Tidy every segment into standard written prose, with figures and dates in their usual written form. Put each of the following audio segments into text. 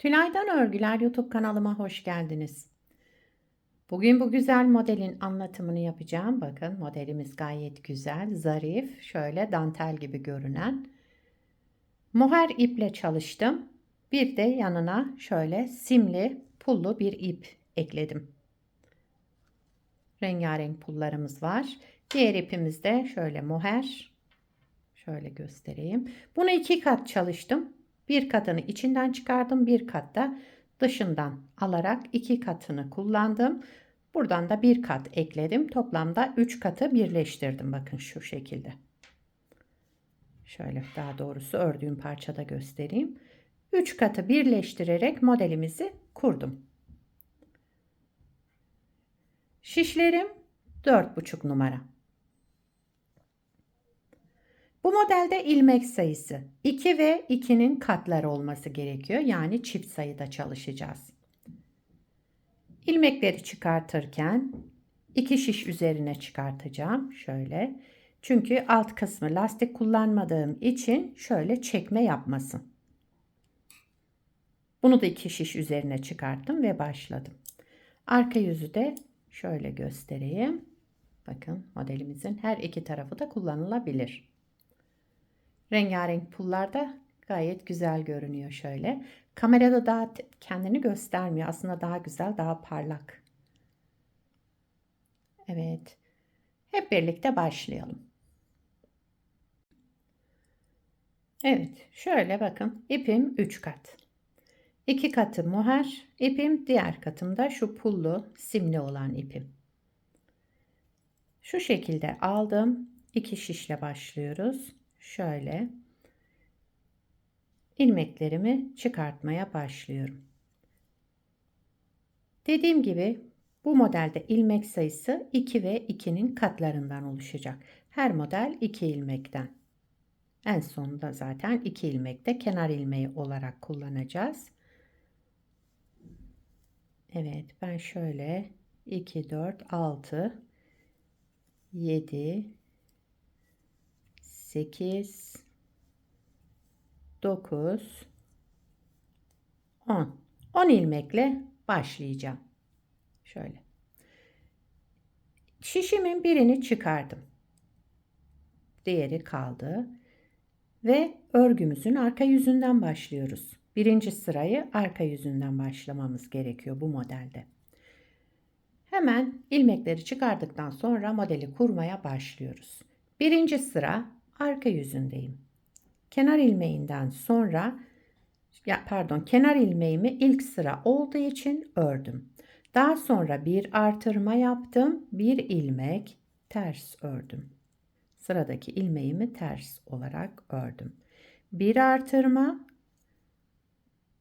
Tülay'dan Örgüler YouTube kanalıma hoş geldiniz. Bugün bu güzel modelin anlatımını yapacağım. Bakın modelimiz gayet güzel, zarif, şöyle dantel gibi görünen. Mohair iple çalıştım. Bir de yanına şöyle simli, pullu bir ip ekledim. Rengarenk pullarımız var. Diğer ipimiz de şöyle mohair. Şöyle göstereyim. Bunu 2 kat çalıştım. Bir katını içinden çıkardım. Bir kat da dışından alarak 2 katını kullandım. Buradan da bir kat ekledim. Toplamda 3 katı birleştirdim. Bakın şu şekilde. Şöyle daha doğrusu ördüğüm parçada göstereyim. 3 katı birleştirerek modelimizi kurdum. Şişlerim 4,5 numara. Bu modelde ilmek sayısı 2 ve 2'nin katları olması gerekiyor. Yani çift sayıda çalışacağız. İlmekleri çıkartırken 2 şiş üzerine çıkartacağım. Şöyle. Çünkü alt kısmı lastik kullanmadığım için şöyle çekme yapmasın. Bunu da 2 şiş üzerine çıkarttım ve başladım. Arka yüzü de şöyle göstereyim. Bakın modelimizin her iki tarafı da kullanılabilir. Rengarenk pullar da gayet güzel görünüyor şöyle. Kamerada daha kendini göstermiyor. Aslında daha güzel, daha parlak. Evet. Hep birlikte başlayalım. Evet. Şöyle bakın. İpim 3 kat. 2 katı mohair ipim. Diğer katımda şu pullu simli olan ipim. Şu şekilde aldım. 2 şişle başlıyoruz. Şöyle. İlmeklerimi çıkartmaya başlıyorum. Dediğim gibi bu modelde ilmek sayısı 2 ve 2'nin katlarından oluşacak. Her model 2 ilmekten. En sonunda zaten 2 ilmek de kenar ilmeği olarak kullanacağız. Evet, ben şöyle 2, 4, 6, 7, 8, 9, 10. 10 ilmekle başlayacağım. Şöyle. Şişimin birini çıkardım. Diğeri kaldı. Ve örgümüzün arka yüzünden başlıyoruz. Birinci sırayı arka yüzünden başlamamız gerekiyor bu modelde. Hemen ilmekleri çıkardıktan sonra modeli kurmaya başlıyoruz. Birinci sıra arka yüzündeyim. Kenar ilmeğinden sonra kenar ilmeğimi ilk sıra olduğu için ördüm. Daha sonra bir artırma yaptım. Bir ilmek ters ördüm. Sıradaki ilmeğimi ters olarak ördüm. Bir artırma,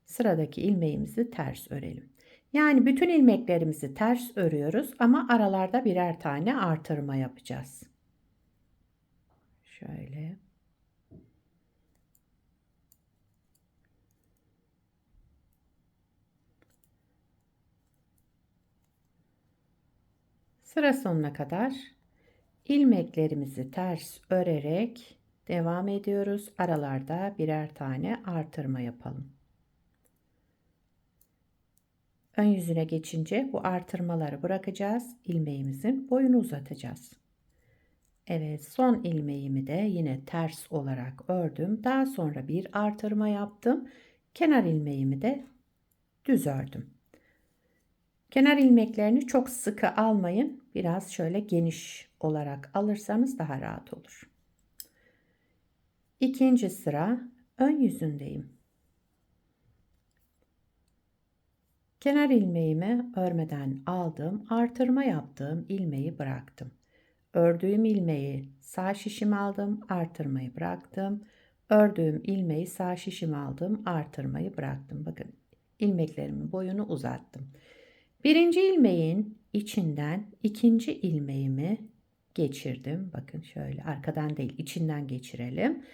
sıradaki ilmeğimizi ters örelim. Yani bütün ilmeklerimizi ters örüyoruz ama aralarda birer tane artırma yapacağız. Şöyle. Sıra sonuna kadar ilmeklerimizi ters örerek devam ediyoruz. Aralarda birer tane artırma yapalım. Ön yüzüne geçince bu artırmaları bırakacağız. İlmeğimizin boyunu uzatacağız. Evet, son ilmeğimi de yine ters olarak ördüm. Daha sonra bir artırma yaptım. Kenar ilmeğimi de düz ördüm. Kenar ilmeklerini çok sıkı almayın. Biraz şöyle geniş olarak alırsanız daha rahat olur. İkinci sıra ön yüzündeyim. Kenar ilmeğimi örmeden aldım. Artırma yaptığım ilmeği bıraktım. Ördüğüm ilmeği sağ şişime aldım, artırmayı bıraktım. Ördüğüm ilmeği sağ şişime aldım, artırmayı bıraktım. Bakın ilmeklerimin boyunu uzattım. Birinci ilmeğin içinden ikinci ilmeğimi geçirdim. Bakın şöyle arkadan değil içinden geçirelim.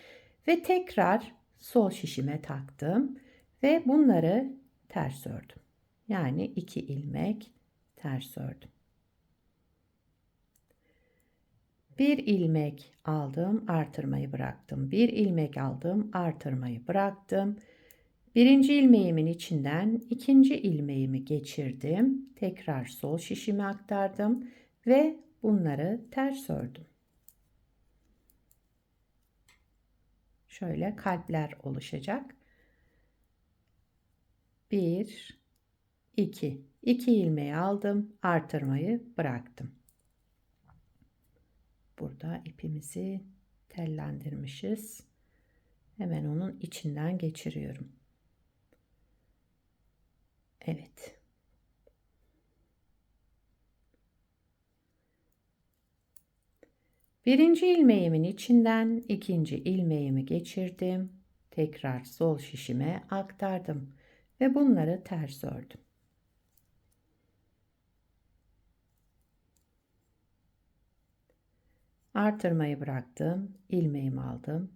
Ve tekrar sol şişime taktım. Ve bunları ters ördüm. Yani 2 ilmek ters ördüm. Bir ilmek aldım, artırmayı bıraktım. Bir ilmek aldım, artırmayı bıraktım. Birinci ilmeğimin içinden ikinci ilmeğimi geçirdim. Tekrar sol şişime aktardım ve bunları ters ördüm. Şöyle kalpler oluşacak. 1, 2. 2 ilmeği aldım. Artırmayı bıraktım. Burada ipimizi tellendirmişiz. Hemen onun içinden geçiriyorum. Evet. Birinci ilmeğimin içinden ikinci ilmeğimi geçirdim. Tekrar sol şişime aktardım ve bunları ters ördüm. Artırmayı bıraktım, ilmeğimi aldım.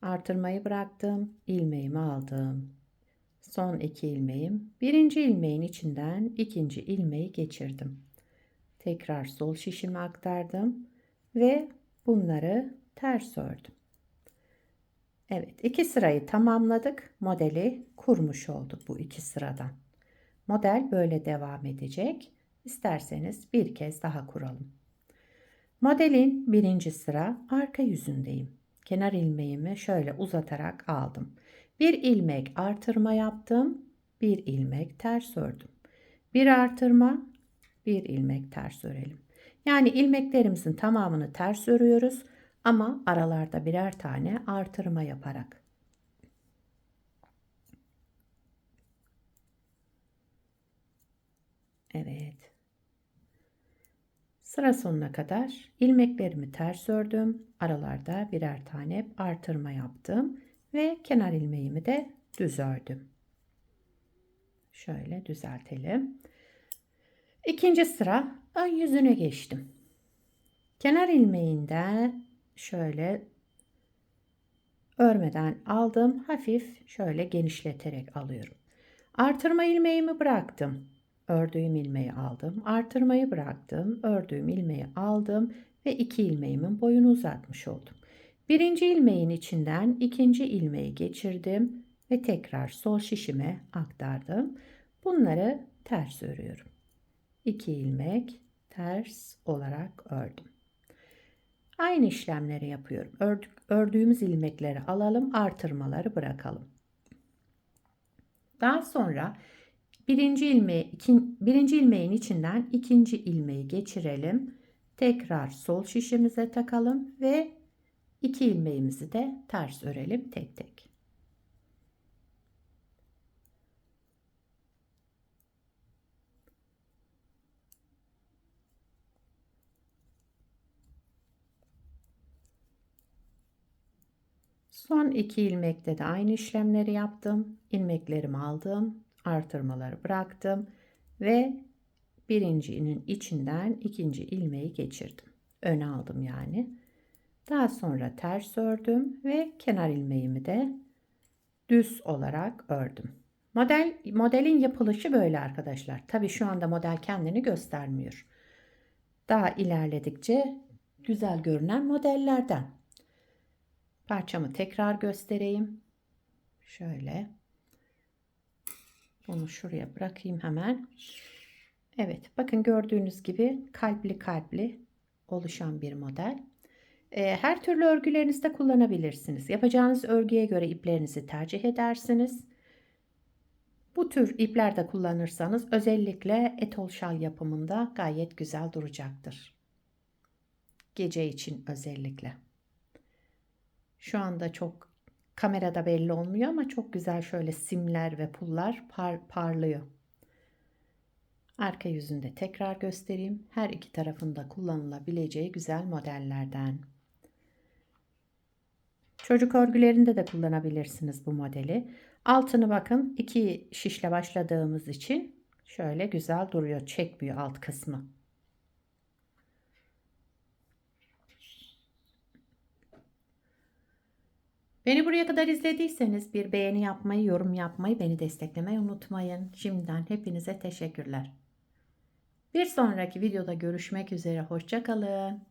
Artırmayı bıraktım, ilmeğimi aldım. Son 2 ilmeğim. Birinci ilmeğin içinden ikinci ilmeği geçirdim. Tekrar sol şişime aktardım ve bunları ters ördüm. Evet, 2 sırayı tamamladık. Modeli kurmuş olduk bu 2 sıradan. Model böyle devam edecek. İsterseniz bir kez daha kuralım. Modelin birinci sıra arka yüzündeyim. Kenar ilmeğimi şöyle uzatarak aldım. Bir ilmek artırma yaptım. Bir ilmek ters ördüm. Bir artırma, bir ilmek ters örelim. Yani ilmeklerimizin tamamını ters örüyoruz ama aralarda birer tane artırma yaparak. Evet. Sıra sonuna kadar ilmeklerimi ters ördüm. Aralarda birer tane artırma yaptım ve kenar ilmeğimi de düz ördüm. Şöyle düzeltelim. İkinci sıra ön yüzüne geçtim. Kenar ilmeğinden şöyle örmeden aldım. Hafif şöyle genişleterek alıyorum. Artırma ilmeğimi bıraktım. Ördüğüm ilmeği aldım. Artırmayı bıraktım. Ördüğüm ilmeği aldım ve 2 ilmeğimin boyunu uzatmış oldum. Birinci ilmeğin içinden ikinci ilmeği geçirdim ve tekrar sol şişime aktardım. Bunları ters örüyorum. 2 ilmek ters olarak ördüm. Aynı işlemleri yapıyorum. Ördüğümüz ilmekleri alalım, artırmaları bırakalım. Daha sonra birinci ilmeğin içinden ikinci ilmeği geçirelim. Tekrar sol şişimize takalım ve 2 ilmeğimizi de ters örelim tek tek. Son 2 ilmekte de aynı işlemleri yaptım. İlmeklerimi aldım, artırmaları bıraktım ve birincinin içinden ikinci ilmeği geçirdim. Öne aldım yani. Daha sonra ters ördüm ve kenar ilmeğimi de düz olarak ördüm. Modelin yapılışı böyle arkadaşlar. Tabii şu anda model kendini göstermiyor. Daha ilerledikçe güzel görünen modellerden. Parçamı tekrar göstereyim. Şöyle. Bunu şuraya bırakayım hemen. Evet, bakın gördüğünüz gibi kalpli kalpli oluşan bir model. Her türlü örgülerinizde kullanabilirsiniz. Yapacağınız örgüye göre iplerinizi tercih edersiniz. Bu tür ipler de kullanırsanız özellikle etol şal yapımında gayet güzel duracaktır. Gece için özellikle. Şu anda çok kamerada belli olmuyor ama çok güzel şöyle simler ve pullar parlıyor. Arka yüzünde tekrar göstereyim. Her iki tarafında kullanılabileceği güzel modellerden. Çocuk örgülerinde de kullanabilirsiniz bu modeli. Altını bakın 2 şişle başladığımız için şöyle güzel duruyor. Çekmiyor alt kısmı. Beni buraya kadar izlediyseniz bir beğeni yapmayı, yorum yapmayı, beni desteklemeyi unutmayın. Şimdiden hepinize teşekkürler. Bir sonraki videoda görüşmek üzere. Hoşça kalın.